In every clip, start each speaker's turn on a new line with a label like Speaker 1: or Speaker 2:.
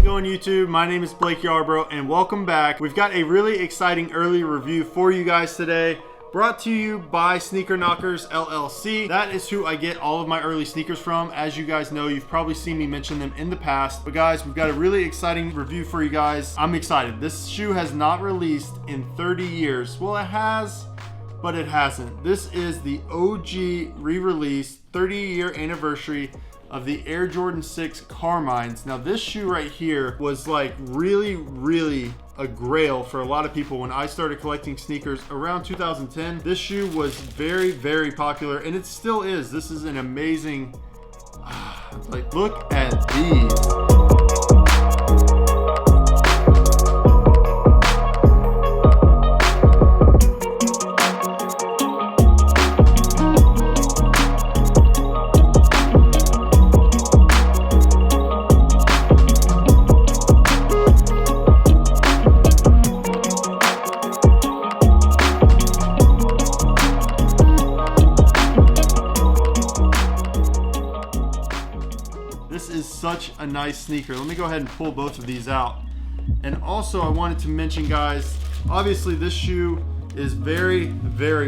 Speaker 1: going, YouTube? My name is Blake Yarbrough and welcome back. We've got a really exciting early review for you guys today, brought to you by Sneaker Knockers LLC. That is who I get all of my early sneakers from. As you guys know, you've probably seen me mention them in the past. But guys, we've got a really exciting review for you guys. I'm excited. This shoe has not released in 30 years. Well, it has, but it hasn't. This is the OG re-release 30-year anniversary of the Air Jordan 6 Carmines. Now this shoe right here was like really a grail for a lot of people when I started collecting sneakers around 2010. This shoe was very popular, and it still is. This is an amazing, like, look at these. This is such a nice sneaker. Let me go ahead and pull both of these out. And also I wanted to mention, guys, obviously this shoe is very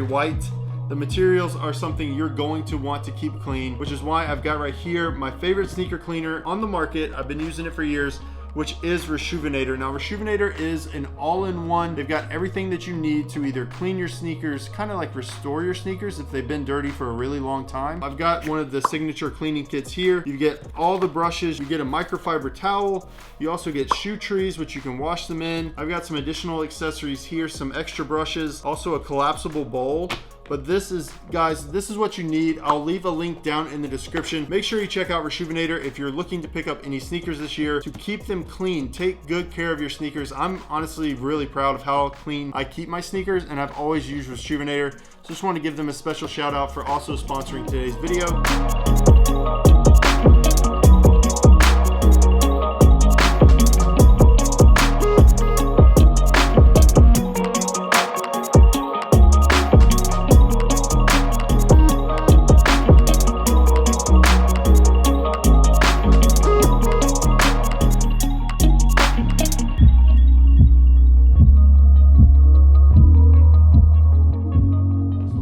Speaker 1: white. The materials are something you're going to want to keep clean, which is why I've got right here my favorite sneaker cleaner on the market. I've been using it for years, which is Reshoevn8r. Now Reshoevn8r is an all-in-one. They've got everything that you need to either clean your sneakers, kind of like restore your sneakers if they've been dirty for a really long time. I've got one of the signature cleaning kits here. You get all the brushes, you get a microfiber towel, you also get shoe trees, which you can wash them in. I've got some additional accessories here, some extra brushes, also a collapsible bowl. But this is, guys, this is what you need. I'll leave a link down in the description. Make sure you check out Reshoevn8r if you're looking to pick up any sneakers this year. To keep them clean, take good care of your sneakers. I'm honestly really proud of how clean I keep my sneakers, and I've always used Reshoevn8r. So just want to give them a special shout out for also sponsoring today's video.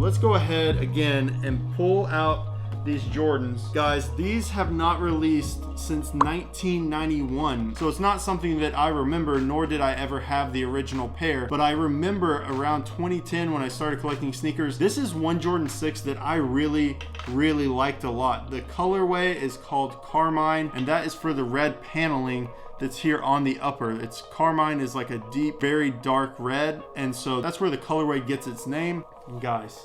Speaker 1: Let's go ahead again and pull out these Jordans. Guys, these have not released since 1991. So it's not something that I remember, nor did I ever have the original pair. But I remember around 2010 when I started collecting sneakers, this is one Jordan 6 that I really liked a lot. The colorway is called Carmine, and that is for the red paneling that's here on the upper. It's Carmine is like a deep, very dark red, and so that's where the colorway gets its name. And guys,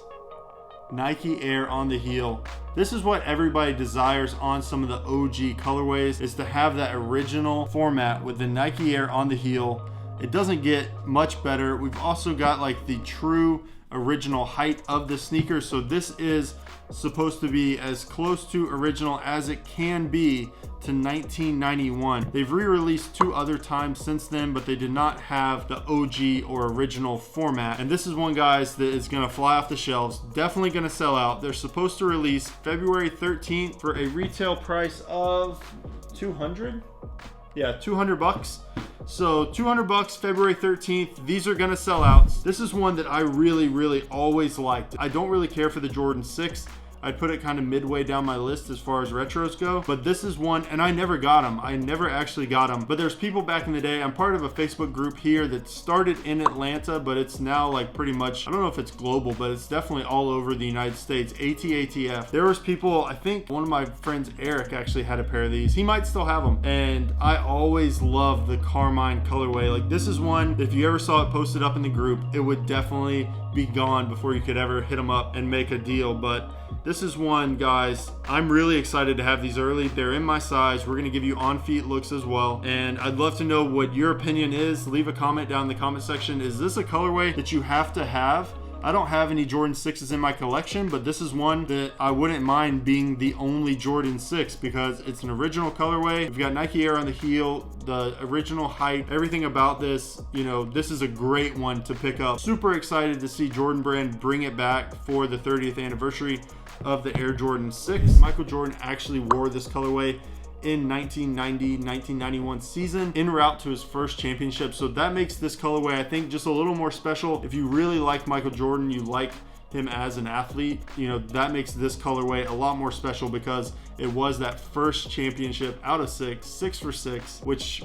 Speaker 1: Nike Air on the heel. This is what everybody desires on some of the OG colorways, is to have that original format with the Nike Air on the heel. It doesn't get much better. We've also got like the true original height of the sneaker, so this is supposed to be as close to original as it can be to 1991. They've re-released 2 other times since then, but they did not have the OG or original format. And this is one, guys, that is gonna fly off the shelves. Definitely gonna sell out. They're supposed to release February 13th for a retail price of 200? Yeah, 200 bucks. So 200 bucks, February 13th. These are gonna sell out. This is one that I really always liked. I don't really care for the Jordan 6. I'd put it kind of midway down my list as far as retros go, but this is one, and I never got them. I never actually got them, but there's people back in the day. I'm part of a Facebook group here that started in Atlanta, but it's now like pretty much, I don't know if it's global, but it's definitely all over the United States. ATATF. There was people, I think one of my friends, Eric, actually had a pair of these. He might still have them, and I always loved the Carmine colorway. Like, this is one, if you ever saw it posted up in the group, it would definitely be gone before you could ever hit them up and make a deal. But this is one, guys, I'm really excited to have these early. They're in my size. We're gonna give you on feet looks as well, and I'd love to know what your opinion is. Leave a comment down in the comment section. Is this a colorway that you have to have? I don't have any Jordan 6s in my collection, but this is one that I wouldn't mind being the only Jordan 6 because it's an original colorway. We've got Nike Air on the heel, the original height, everything about this, you know, this is a great one to pick up. Super excited to see Jordan Brand bring it back for the 30th anniversary of the Air Jordan 6. Michael Jordan actually wore this colorway in 1990-1991 season en route to his first championship. So that makes this colorway, I think, just a little more special. If you really like Michael Jordan, you like him as an athlete, you know, that makes this colorway a lot more special because it was that first championship out of 6 for 6, which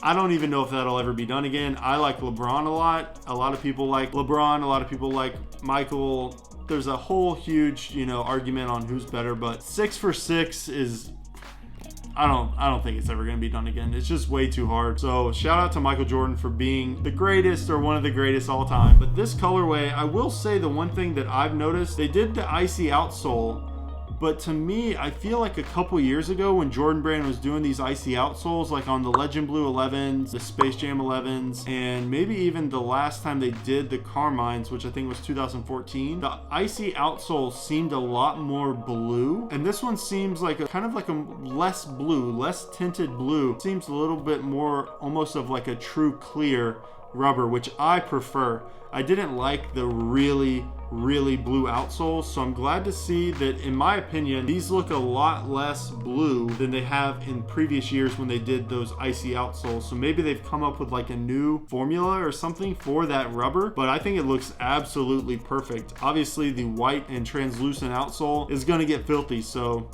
Speaker 1: I don't even know if that'll ever be done again. I like LeBron a lot. A lot of people like LeBron. A lot of people like Michael. There's a whole huge, you know, argument on who's better, but 6 for 6 is, I don't think it's ever going to be done again. It's just way too hard. So shout out to Michael Jordan for being the greatest or one of the greatest all time. But this colorway, I will say the one thing that I've noticed, they did the icy outsole. But to me, I feel like a couple years ago when Jordan Brand was doing these icy outsoles, like on the Legend Blue 11s, the Space Jam 11s, and maybe even the last time they did the Carmines, which I think was 2014, the icy outsole seemed a lot more blue. And this one seems like a kind of like a less blue, less tinted blue. Seems a little bit more almost of like a true clear rubber, which I prefer. I didn't like the really blue outsoles, so I'm glad to see that, in my opinion, these look a lot less blue than they have in previous years when they did those icy outsoles. So maybe they've come up with like a new formula or something for that rubber, but I think it looks absolutely perfect. Obviously the white and translucent outsole is going to get filthy, so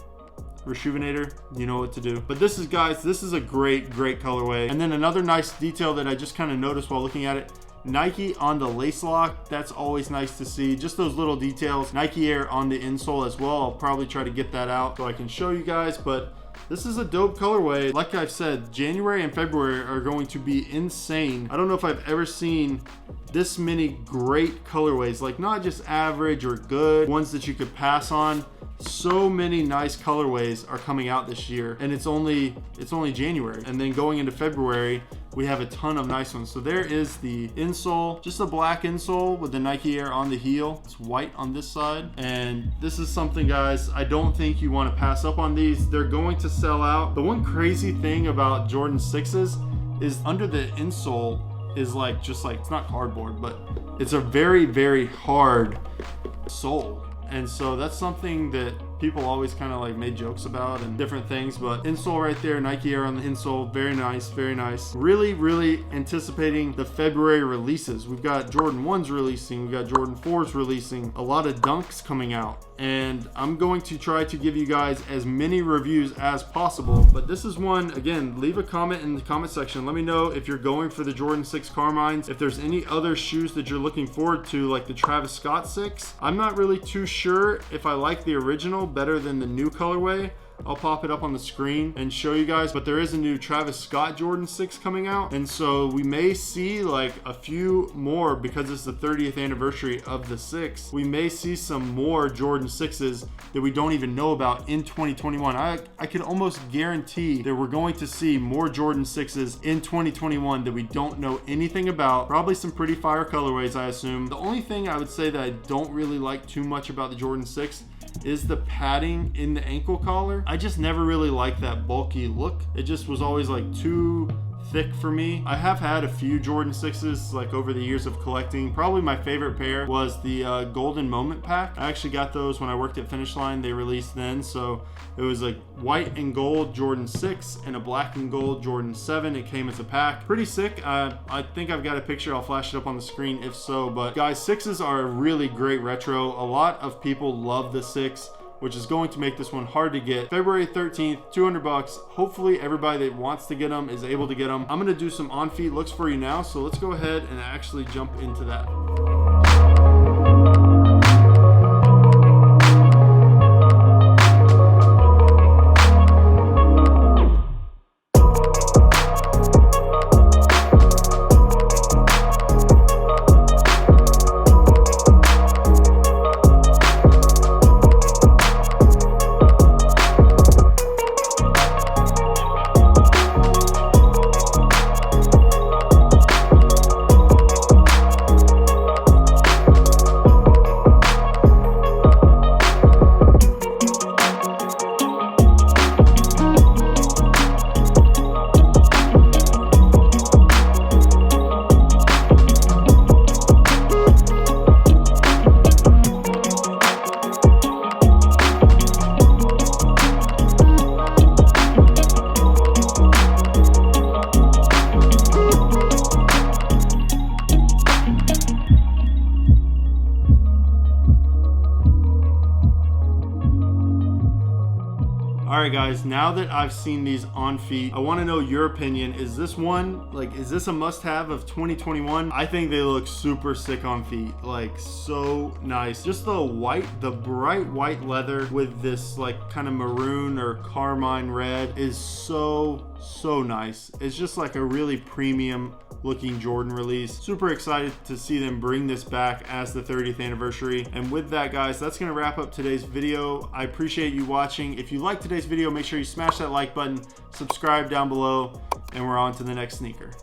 Speaker 1: Rejuvenator, you know what to do. But this is, guys, this is a great colorway. And then another nice detail that I just kind of noticed while looking at it, Nike on the lace lock. That's always nice to see. Just those little details. Nike Air on the insole as well. I'll probably try to get that out so I can show you guys, but this is a dope colorway. Like I've said, January and February are going to be insane. I don't know if I've ever seen this many great colorways, like not just average or good, ones that you could pass on. So many nice colorways are coming out this year, and it's only January, and then going into February we have a ton of nice ones. So there is the insole, just a black insole with the Nike Air on the heel. It's white on this side, and this is something, guys, I don't think you want to pass up on these. They're going to sell out. The one crazy thing about Jordan 6s is under the insole is like, just like, it's not cardboard, but it's a very hard sole. And so that's something that people always kind of like made jokes about and different things, but insole right there, Nike Air on the insole, very nice. Really anticipating the February releases. We've got Jordan 1s releasing, we've got Jordan 4s releasing, a lot of dunks coming out, and I'm going to try to give you guys as many reviews as possible. But this is one, again, leave a comment in the comment section. Let me know if you're going for the Jordan 6 Carmines, if there's any other shoes that you're looking forward to, like the Travis Scott 6. I'm not really too sure if I like the original better than the new colorway. I'll pop it up on the screen and show you guys, but there is a new Travis Scott Jordan 6 coming out, and so we may see like a few more, because it's the 30th anniversary of the 6. We may see some more Jordan 6s that we don't even know about in 2021. I can almost guarantee that we're going to see more Jordan 6s in 2021 that we don't know anything about. Probably some pretty fire colorways, I assume. The only thing I would say that I don't really like too much about the Jordan 6 is the padding in the ankle collar. I just never really liked that bulky look. It just was always like too thick for me. I have had a few Jordan 6s like over the years of collecting. Probably my favorite pair was the Golden Moment pack. I actually got those when I worked at Finish Line. They released then, so it was like white and gold Jordan 6 and a black and gold Jordan 7. It came as a pack. Pretty sick. I think I've got a picture. I'll flash it up on the screen if so. But guys, 6s are a really great retro. A lot of people love the 6, which is going to make this one hard to get. February 13th, $200. Hopefully everybody that wants to get them is able to get them. I'm gonna do some on-feet looks for you now, so let's go ahead and actually jump into that. All right, guys, now that I've seen these on feet, I want to know your opinion. Is this one, like, is this a must-have of 2021? I think they look super sick on feet, like so nice. Just the bright white leather with this like kind of maroon or carmine red is so nice. It's just like a really premium looking Jordan release. Super excited to see them bring this back as the 30th anniversary. And with that, guys, that's gonna wrap up today's video. I appreciate you watching. If you liked today's video, make sure you smash that like button, subscribe down below, and we're on to the next sneaker.